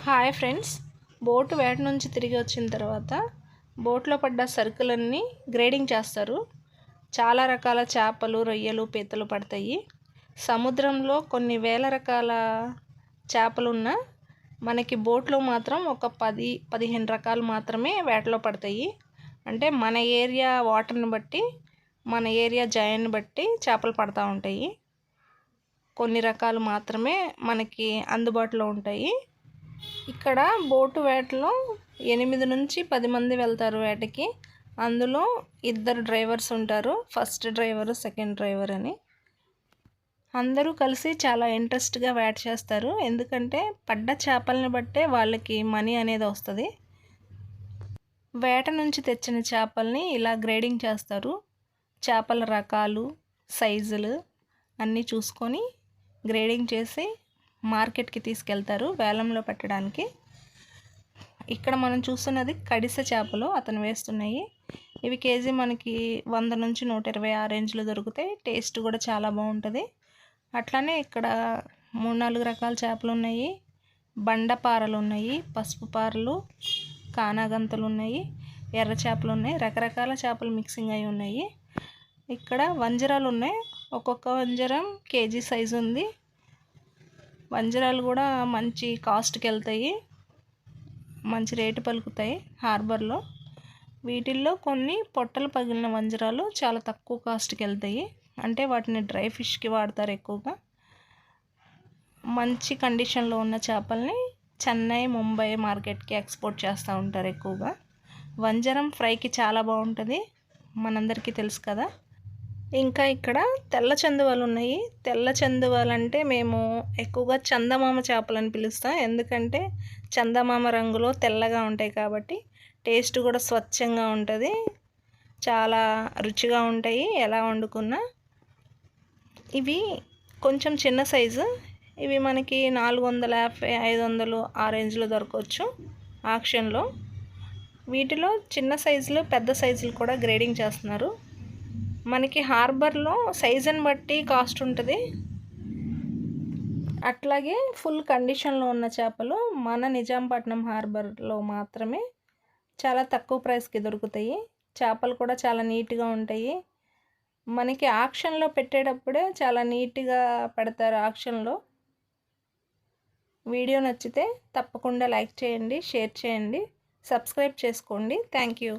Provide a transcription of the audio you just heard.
Hi friends, boat వేట నుంచి తిరిగి వచ్చిన తర్వాత బోట్లో పడ్డ సరుకులన్నీ గ్రేడింగ్ చేస్తారు. చాలా రకాల చేపలు, రొయ్యలు, పీతలు పడతాయి. సముద్రంలో కొన్ని వేల రకాల చేపలున్న మనకి బోట్లో మాత్రం ఒక 10-15 రకాలు మాత్రమే వేటలో పడతాయి. అంటే మన ఏరియా వాటర్ని బట్టి, మన ఏరియా జాయిన్ని బట్టి చేపలు పడతా ఉంటాయి. కొన్ని రకాలు మాత్రమే మనకి అందుబాటులో ఉంటాయి. ఇక్కడ బోటు వేటలో 8 నుంచి 10 మంది వెళ్తారు వేటకి. అందులో 2 డ్రైవర్స్ ఉంటారు, ఫస్ట్ డ్రైవరు, సెకండ్ డ్రైవర్ అని. అందరూ కలిసి చాలా ఇంట్రెస్ట్గా వేట చేస్తారు. ఎందుకంటే పడ్డ చేపల్ని బట్టే వాళ్ళకి మనీ అనేది వస్తుంది. వేట నుంచి తెచ్చిన చేపల్ని ఇలా గ్రేడింగ్ చేస్తారు. చేపల రకాలు, సైజులు అన్నీ చూసుకొని గ్రేడింగ్ చేసి మార్కెట్కి తీసుకెళ్తారు వేలంలో పెట్టడానికి. ఇక్కడ మనం చూస్తున్నది కడిస చేపలు అతను వేస్తున్నాయి. ఇవి కేజీ మనకి 100 నుంచి 120 ఆ రేంజ్లో దొరుకుతాయి. టేస్ట్ కూడా చాలా బాగుంటుంది. అట్లానే ఇక్కడ 3-4 రకాల చేపలు ఉన్నాయి. బండపారలు ఉన్నాయి, పసుపు పారలు, కానాగంతలు ఉన్నాయి, ఎర్ర చేపలు ఉన్నాయి. రకరకాల చేపలు మిక్సింగ్ అయి ఉన్నాయి. ఇక్కడ వంజరాలు ఉన్నాయి. ఒక్కొక్క వంజరం కేజీ సైజు ఉంది. వంజరాలు కూడా మంచి కాస్ట్కి వెళ్తాయి, మంచి రేటు పలుకుతాయి హార్బర్లో. వీటిల్లో కొన్ని పొట్టలు పగిలిన వంజరాలు చాలా తక్కువ కాస్ట్కి వెళ్తాయి. అంటే వాటిని డ్రై ఫిష్కి వాడతారు ఎక్కువగా. మంచి కండిషన్లో ఉన్న చేపల్ని చెన్నై, ముంబై మార్కెట్కి ఎక్స్పోర్ట్ చేస్తూ ఉంటారు ఎక్కువగా. వంజరం ఫ్రైకి చాలా బాగుంటుంది, మనందరికీ తెలుసు కదా. ఇంకా ఇక్కడ తెల్ల చందువాలు ఉన్నాయి. తెల్ల చందువాలు అంటే మేము ఎక్కువగా చందమామ చేపలని పిలుస్తాం. ఎందుకంటే చందమామ రంగులో తెల్లగా ఉంటాయి కాబట్టి టేస్ట్ కూడా స్వచ్ఛంగా ఉంటుంది, చాలా రుచిగా ఉంటాయి ఎలా వండుకున్నా. ఇవి కొంచెం చిన్న సైజు. ఇవి మనకి 450-500 ఆ రేంజ్లో దొరకవచ్చు ఆక్షన్లో. వీటిలో చిన్న సైజులు, పెద్ద సైజులు కూడా గ్రేడింగ్ చేస్తున్నారు. మనకి హార్బర్లో సైజుని బట్టి కాస్ట్ ఉంటుంది. అట్లాగే ఫుల్ కండిషన్లో ఉన్న చేపలు మన నిజాంపట్నం హార్బర్లో మాత్రమే చాలా తక్కువ ప్రైస్కి దొరుకుతాయి. చేపలు కూడా చాలా నీట్గా ఉంటాయి. మనకి ఆక్షన్లో పెట్టేటప్పుడే చాలా నీట్గా పెడతారు ఆక్షన్లో. వీడియో నచ్చితే తప్పకుండా లైక్ చేయండి, షేర్ చేయండి, సబ్స్క్రైబ్ చేసుకోండి. Thank you.